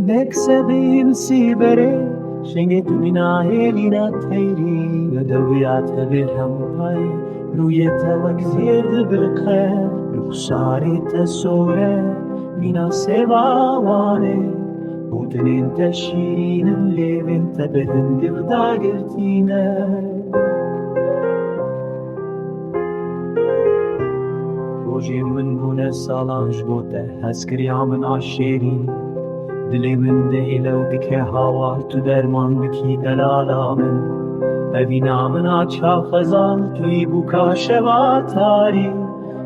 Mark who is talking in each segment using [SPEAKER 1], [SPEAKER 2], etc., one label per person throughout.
[SPEAKER 1] Neksebil si bere Şenge tümina helina teyri Ödeviyat bilhem pay Ruyete vakzir bilkhe Rukhsari tesore Mina sevawane Butinin teşinin levin Tebedin divda girtine Rojim min bune salanj bote Heskriya min aşeri دلی من دیلو بکه هوا تو درمان بکی دلالا من ببینا من آچا خزان توی بوکا شوا تاری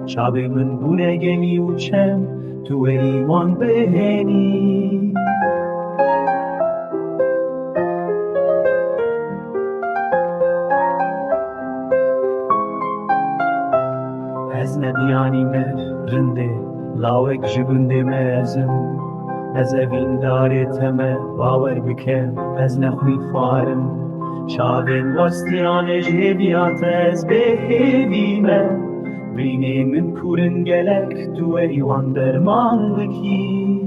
[SPEAKER 1] شاب من بونه گمی و چم تو ایوان بهنی از ندیانی من رنده لاوک جبنده مزم از اوین داره تمه باور بکن از نخوی فارم شاوین وستیان جهبیات از بهیویمه بینه من کورن گلک تو ایوان درمان بکی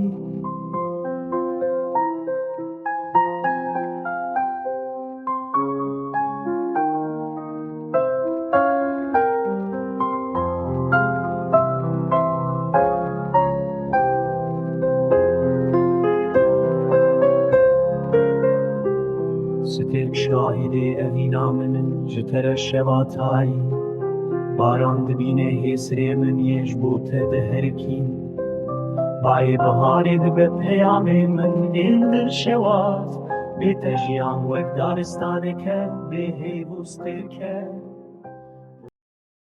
[SPEAKER 1] سترک شاهد اوینا من جتر شواتایی باران دبینه حسر من یش بوته دهرکین بای بهاره دب پیام من دل در شوات بیت جیان وک دارستانه که به هیوستر که